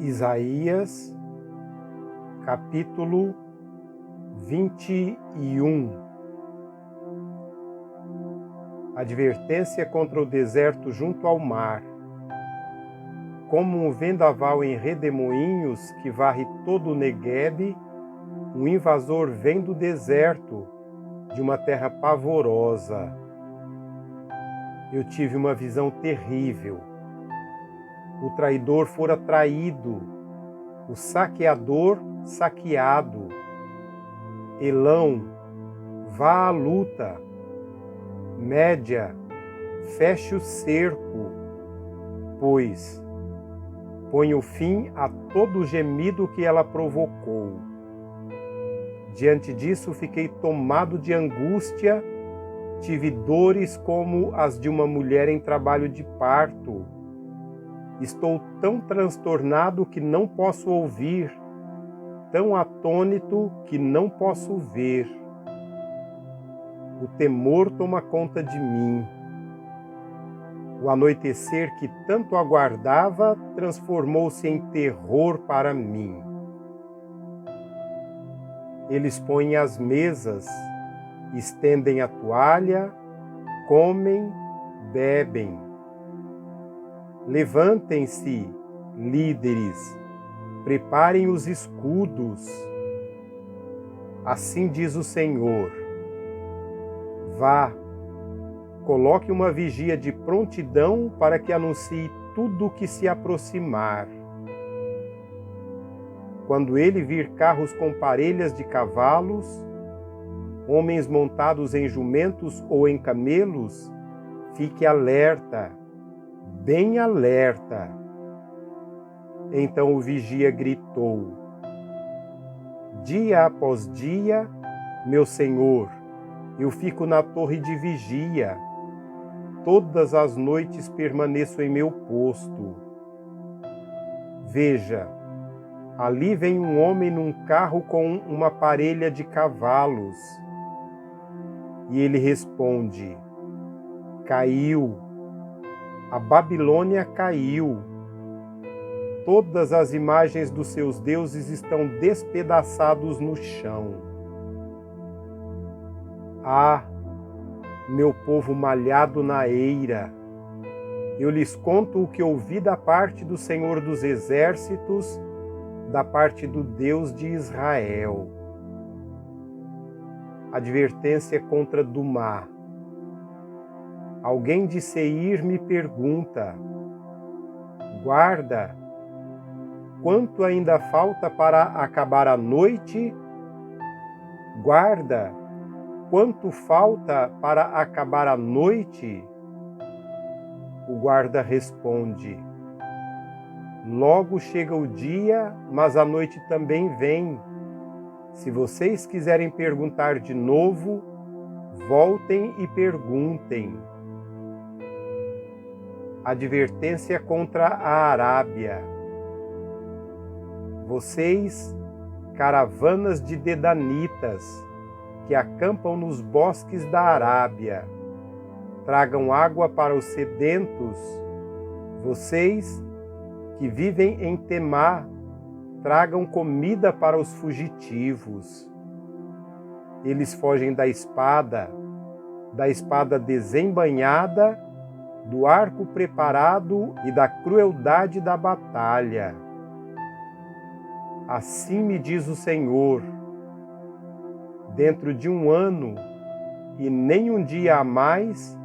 Isaías, capítulo 21. Advertência contra o deserto junto ao mar. Como um vendaval em redemoinhos que varre todo o Neguebe, um invasor vem do deserto, de uma terra pavorosa. Eu tive uma visão terrível. O traidor fora traído, o saqueador saqueado. Elão, vá à luta. Média, feche o cerco, pois ponha o fim a todo o gemido que ela provocou. Diante disso fiquei tomado de angústia, tive dores como as de uma mulher em trabalho de parto. Estou tão transtornado que não posso ouvir, tão atônito que não posso ver. O temor toma conta de mim. O anoitecer que tanto aguardava transformou-se em terror para mim. Eles põem as mesas, estendem a toalha, comem, bebem. Levantem-se, líderes, preparem os escudos. Assim diz o Senhor. Vá, coloque uma vigia de prontidão para que anuncie tudo o que se aproximar. Quando ele vir carros com parelhas de cavalos, homens montados em jumentos ou em camelos, fique alerta, bem alerta. Então o vigia gritou: dia após dia, meu senhor, eu fico na torre de vigia. Todas as noites permaneço em meu posto. Veja, ali vem um homem num carro com uma parelha de cavalos. E ele responde: caiu. A Babilônia caiu. Todas as imagens dos seus deuses estão despedaçados no chão. Ah, meu povo malhado na eira, eu lhes conto o que ouvi da parte do Senhor dos Exércitos, da parte do Deus de Israel. Advertência contra Dumá. Alguém de Seir me pergunta: guarda, quanto ainda falta para acabar a noite? Guarda, quanto falta para acabar a noite? O guarda responde: logo chega o dia, mas a noite também vem. Se vocês quiserem perguntar de novo, voltem e perguntem. Advertência contra a Arábia. Vocês, caravanas de dedanitas, que acampam nos bosques da Arábia, tragam água para os sedentos. Vocês, que vivem em Temá, tragam comida para os fugitivos. Eles fogem da espada desembainhada, do arco preparado e da crueldade da batalha. Assim me diz o Senhor: dentro de um ano, e nem um dia a mais,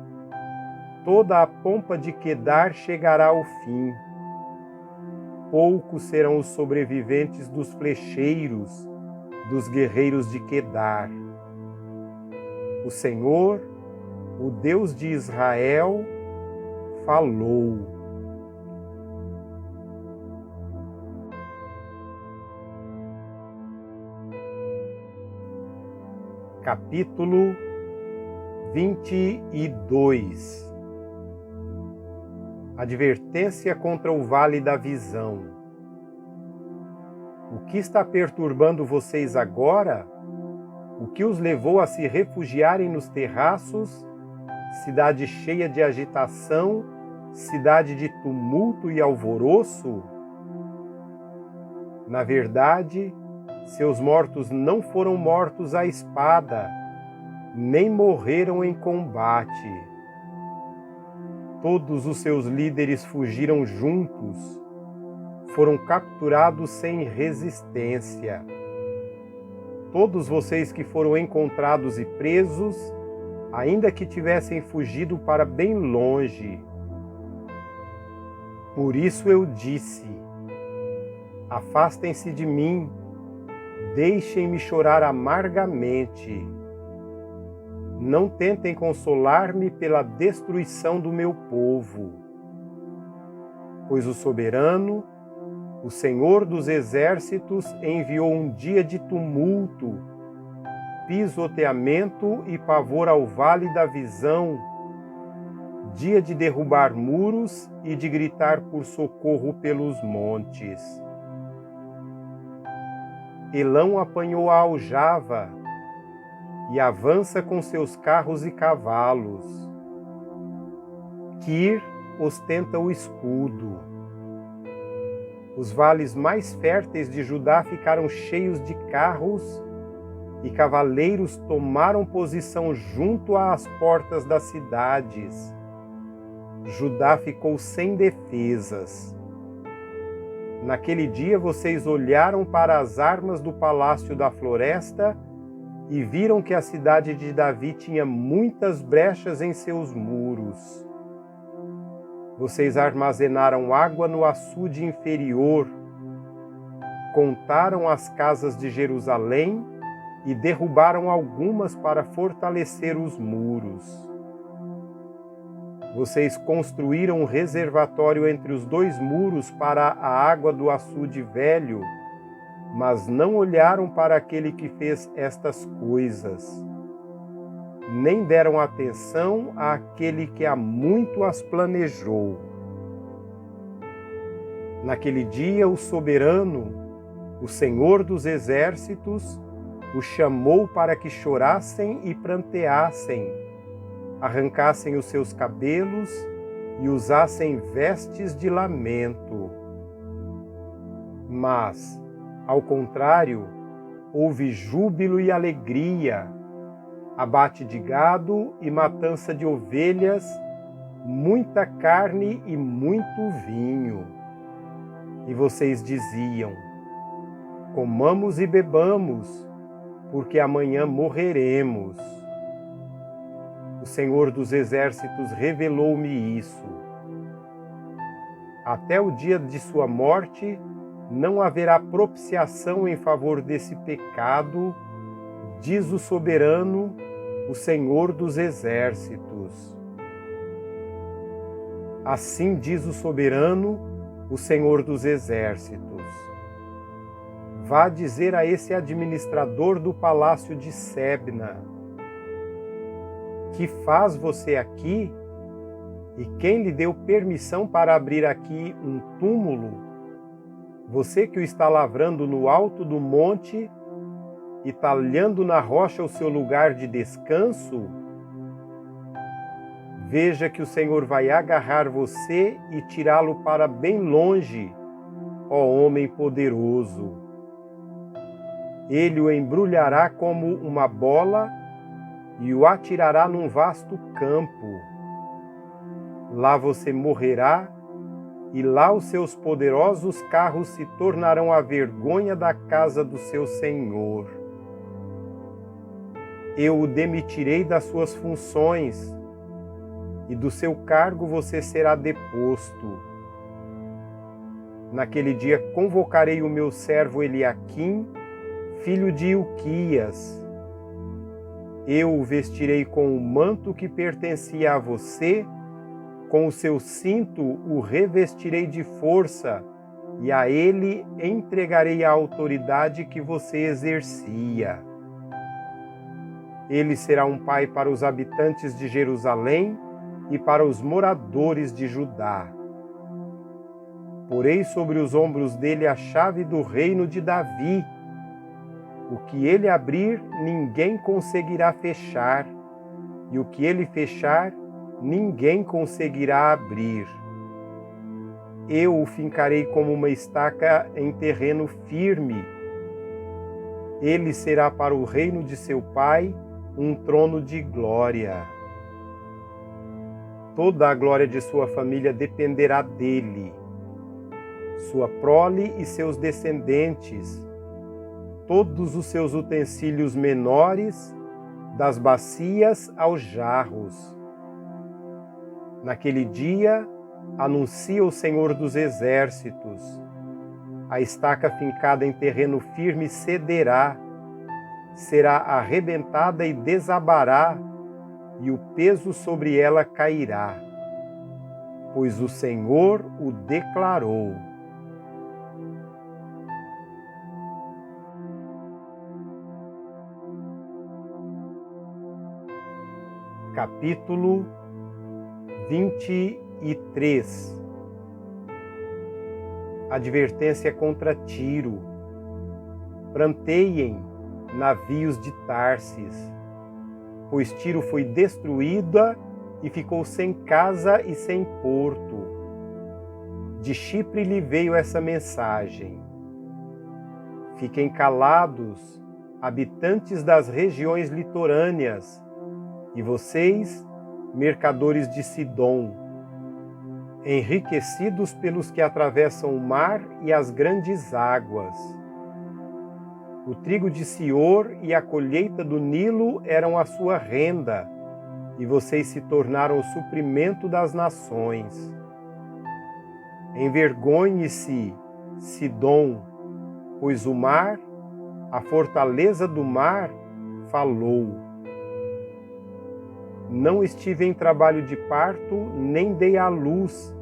toda a pompa de Quedar chegará ao fim. Poucos serão os sobreviventes dos flecheiros, dos guerreiros de Quedar. O Senhor, o Deus de Israel, falou. Capítulo 22. Advertência contra o vale da visão. O que está perturbando vocês agora? O que os levou a se refugiarem nos terraços? Cidade cheia de agitação, cidade de tumulto e alvoroço? Na verdade, seus mortos não foram mortos à espada, nem morreram em combate. Todos os seus líderes fugiram juntos, foram capturados sem resistência. Todos vocês que foram encontrados e presos, ainda que tivessem fugido para bem longe. Por isso eu disse: afastem-se de mim, deixem-me chorar amargamente. Não tentem consolar-me pela destruição do meu povo. Pois o soberano, o Senhor dos exércitos, enviou um dia de tumulto, pisoteamento e pavor ao vale da visão, dia de derrubar muros e de gritar por socorro pelos montes. Elão apanhou a aljava e avança com seus carros e cavalos. Quir ostenta o escudo. Os vales mais férteis de Judá ficaram cheios de carros e cavaleiros tomaram posição junto às portas das cidades. Judá ficou sem defesas. Naquele dia vocês olharam para as armas do palácio da floresta e viram que a cidade de Davi tinha muitas brechas em seus muros. Vocês armazenaram água no açude inferior, contaram as casas de Jerusalém e derrubaram algumas para fortalecer os muros. Vocês construíram um reservatório entre os dois muros para a água do açude velho, mas não olharam para aquele que fez estas coisas, nem deram atenção àquele que há muito as planejou. Naquele dia, o soberano, o Senhor dos exércitos, o chamou para que chorassem e pranteassem, arrancassem os seus cabelos e usassem vestes de lamento. Mas, ao contrário, houve júbilo e alegria, abate de gado e matança de ovelhas, muita carne e muito vinho. E vocês diziam: comamos e bebamos, porque amanhã morreremos. O Senhor dos exércitos revelou-me isso. Até o dia de sua morte, não haverá propiciação em favor desse pecado, diz o soberano, o Senhor dos exércitos. Assim diz o soberano, o Senhor dos exércitos. Vá dizer a esse administrador do palácio de Sebna: que faz você aqui? E quem lhe deu permissão para abrir aqui um túmulo? Você que o está lavrando no alto do monte e talhando na rocha o seu lugar de descanso? Veja que o Senhor vai agarrar você e tirá-lo para bem longe, ó homem poderoso. Ele o embrulhará como uma bola e o atirará num vasto campo. Lá você morrerá, e lá os seus poderosos carros se tornarão a vergonha da casa do seu senhor. Eu o demitirei das suas funções, e do seu cargo você será deposto. Naquele dia convocarei o meu servo Eliaquim, filho de Hilquias. Eu o vestirei com o manto que pertencia a você, com o seu cinto o revestirei de força, e a ele entregarei a autoridade que você exercia. Ele será um pai para os habitantes de Jerusalém e para os moradores de Judá. Porei sobre os ombros dele a chave do reino de Davi. O que ele abrir, ninguém conseguirá fechar, e o que ele fechar, ninguém conseguirá abrir. eu o fincarei como uma estaca em terreno firme. Ele será para o reino de seu pai um trono de glória. Toda a glória de sua família dependerá dele, sua prole e seus descendentes, todos os seus utensílios menores, das bacias aos jarros. Naquele dia, anuncia o Senhor dos Exércitos: a estaca fincada em terreno firme cederá, será arrebentada e desabará, e o peso sobre ela cairá, pois o Senhor o declarou. Capítulo 23. Advertência contra Tiro. Pranteiem navios de Társis, pois Tiro foi destruída e ficou sem casa e sem porto. De Chipre lhe veio essa mensagem: fiquem calados, habitantes das regiões litorâneas, e vocês, mercadores de Sidom, enriquecidos pelos que atravessam o mar e as grandes águas. O trigo de Sior e a colheita do Nilo eram a sua renda, e vocês se tornaram o suprimento das nações. Envergonhe-se, Sidom, pois o mar, a fortaleza do mar, falou. Não estive em trabalho de parto, nem dei à luz,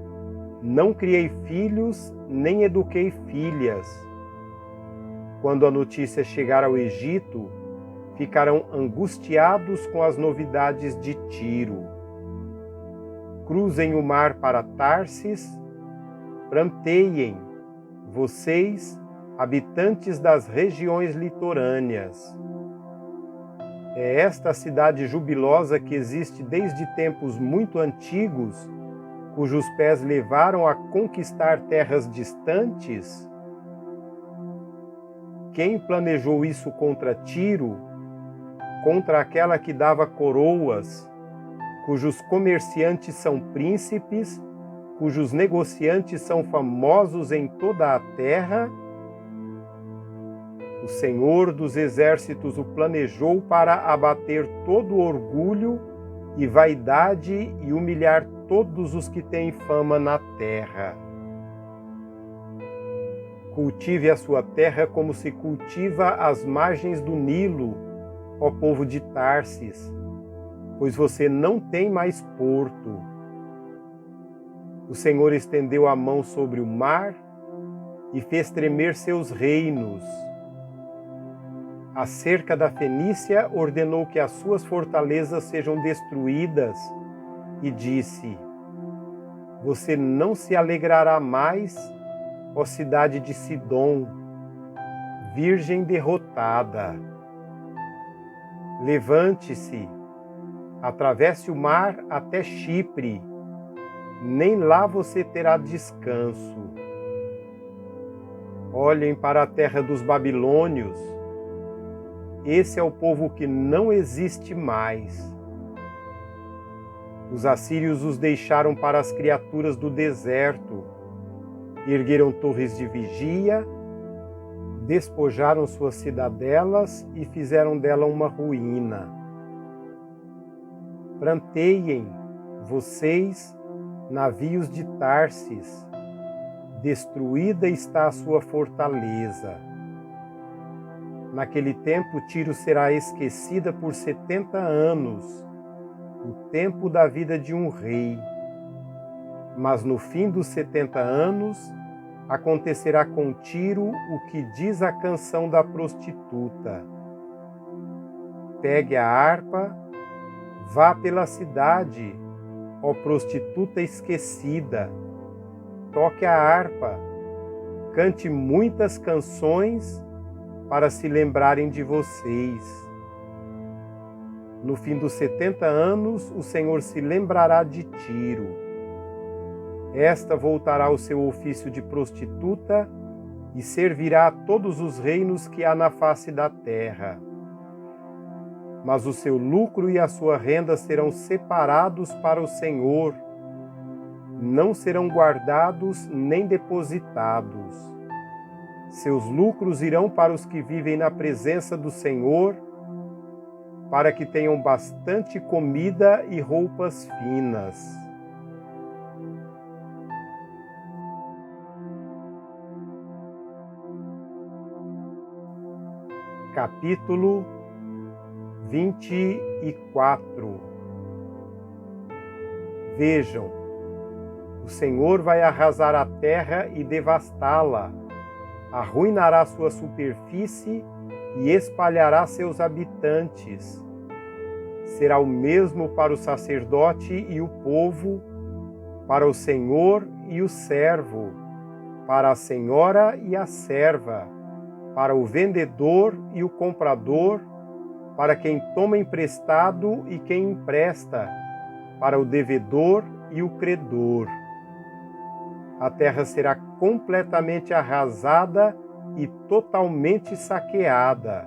não criei filhos, nem eduquei filhas. Quando a notícia chegar ao Egito, ficarão angustiados com as novidades de Tiro. Cruzem o mar para Társis, pranteiem, vocês, habitantes das regiões litorâneas. É esta a cidade jubilosa que existe desde tempos muito antigos, cujos pés levaram a conquistar terras distantes? Quem planejou isso contra Tiro, contra aquela que dava coroas, cujos comerciantes são príncipes, cujos negociantes são famosos em toda a terra? O Senhor dos Exércitos o planejou para abater todo o orgulho e vaidade e humilhar todos os que têm fama na terra. Cultive a sua terra como se cultiva as margens do Nilo, ó povo de Társis, pois você não tem mais porto. O Senhor estendeu a mão sobre o mar e fez tremer seus reinos. Acerca da Fenícia, ordenou que as suas fortalezas sejam destruídas e disse: você não se alegrará mais, ó cidade de Sidom, virgem derrotada. Levante-se, atravesse o mar até Chipre, nem lá você terá descanso. Olhem para a terra dos babilônios. Esse é o povo que não existe mais. Os assírios os deixaram para as criaturas do deserto, ergueram torres de vigia, despojaram suas cidadelas e fizeram dela uma ruína. Pranteiem, vocês, navios de Társis, destruída está a sua fortaleza. Naquele tempo, Tiro será esquecida por 70 anos, o tempo da vida de um rei. Mas no fim dos 70 anos, acontecerá com Tiro o que diz a canção da prostituta. Pegue a harpa, vá pela cidade, ó prostituta esquecida. Toque a harpa, cante muitas canções para se lembrarem de vocês. No fim dos 70 anos, o Senhor se lembrará de Tiro. Esta voltará ao seu ofício de prostituta e servirá a todos os reinos que há na face da terra. Mas o seu lucro e a sua renda serão separados para o Senhor, não serão guardados nem depositados. Seus lucros irão para os que vivem na presença do Senhor, para que tenham bastante comida e roupas finas. Capítulo 24. Vejam, o Senhor vai arrasar a terra e devastá-la, arruinará sua superfície e espalhará seus habitantes. Será o mesmo para o sacerdote e o povo, para o senhor e o servo, para a senhora e a serva, para o vendedor e o comprador, para quem toma emprestado e quem empresta, para o devedor e o credor. A terra será completamente arrasada e totalmente saqueada.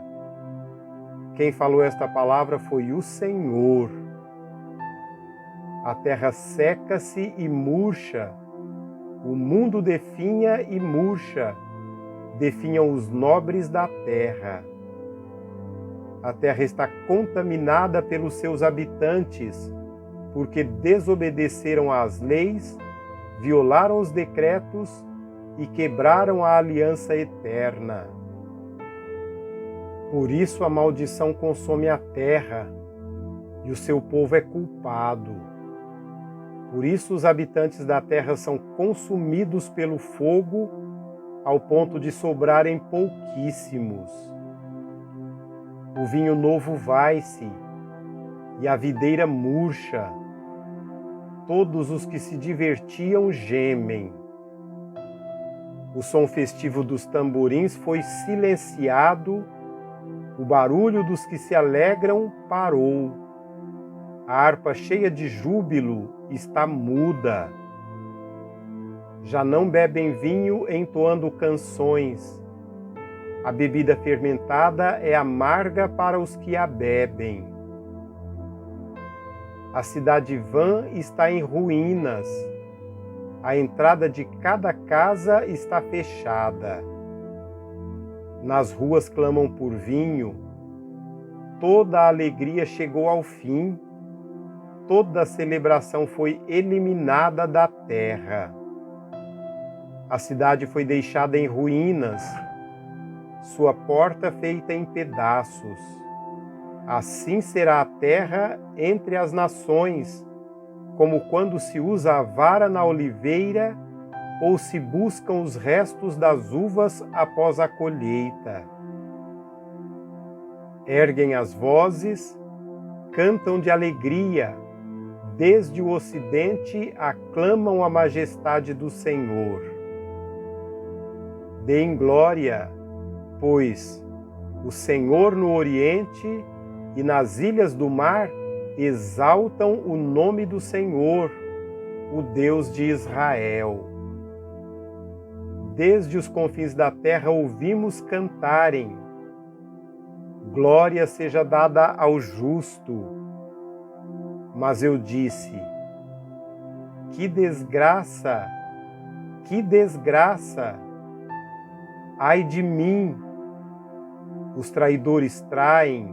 Quem falou esta palavra foi o Senhor. A terra seca-se e murcha, o mundo definha e murcha, definham os nobres da terra. A terra está contaminada pelos seus habitantes, porque desobedeceram às leis, violaram os decretos e quebraram a aliança eterna. Por isso a maldição consome a terra, e o seu povo é culpado. Por isso os habitantes da terra são consumidos pelo fogo, ao ponto de sobrarem pouquíssimos. O vinho novo vai-se, e a videira murcha. Todos os que se divertiam gemem. O som festivo dos tamborins foi silenciado, o barulho dos que se alegram parou. A harpa cheia de júbilo está muda. Já não bebem vinho entoando canções. A bebida fermentada é amarga para os que a bebem. A cidade vã está em ruínas. A entrada de cada casa está fechada. Nas ruas clamam por vinho. Toda a alegria chegou ao fim. Toda a celebração foi eliminada da terra. A cidade foi deixada em ruínas, sua porta feita em pedaços. Assim será a terra entre as nações, como quando se usa a vara na oliveira ou se buscam os restos das uvas após a colheita. Erguem as vozes, cantam de alegria, desde o ocidente aclamam a majestade do Senhor. Deem glória, pois o Senhor no Oriente e nas ilhas do mar exaltam o nome do Senhor, o Deus de Israel. Desde os confins da terra ouvimos cantarem: glória seja dada ao justo. Mas eu disse: que desgraça, que desgraça! Ai de mim! Os traidores traem,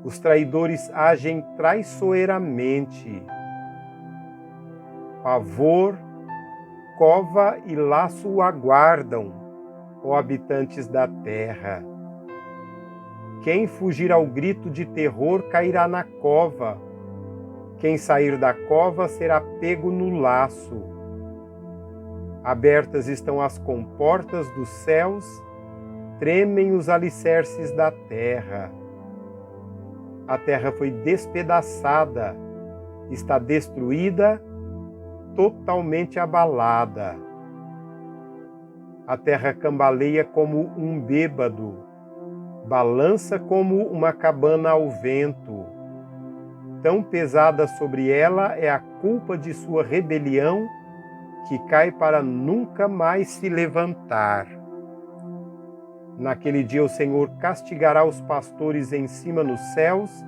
os traidores agem traiçoeiramente. Pavor, cova e laço o aguardam, ó habitantes da terra. Quem fugir ao grito de terror cairá na cova. Quem sair da cova será pego no laço. Abertas estão as comportas dos céus, tremem os alicerces da terra. A terra foi despedaçada, está destruída, totalmente abalada. A terra cambaleia como um bêbado, balança como uma cabana ao vento. Tão pesada sobre ela é a culpa de sua rebelião, que cai para nunca mais se levantar. Naquele dia o Senhor castigará os pastores em cima nos céus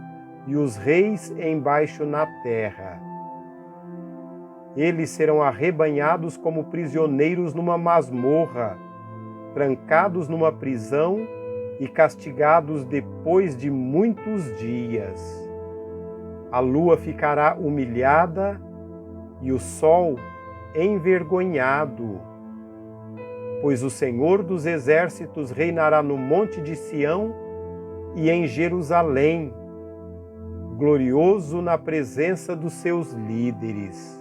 e os reis embaixo na terra. Eles serão arrebanhados como prisioneiros numa masmorra, trancados numa prisão e castigados depois de muitos dias. A lua ficará humilhada e o sol envergonhado, pois o Senhor dos exércitos reinará no monte de Sião e em Jerusalém, glorioso na presença dos seus líderes.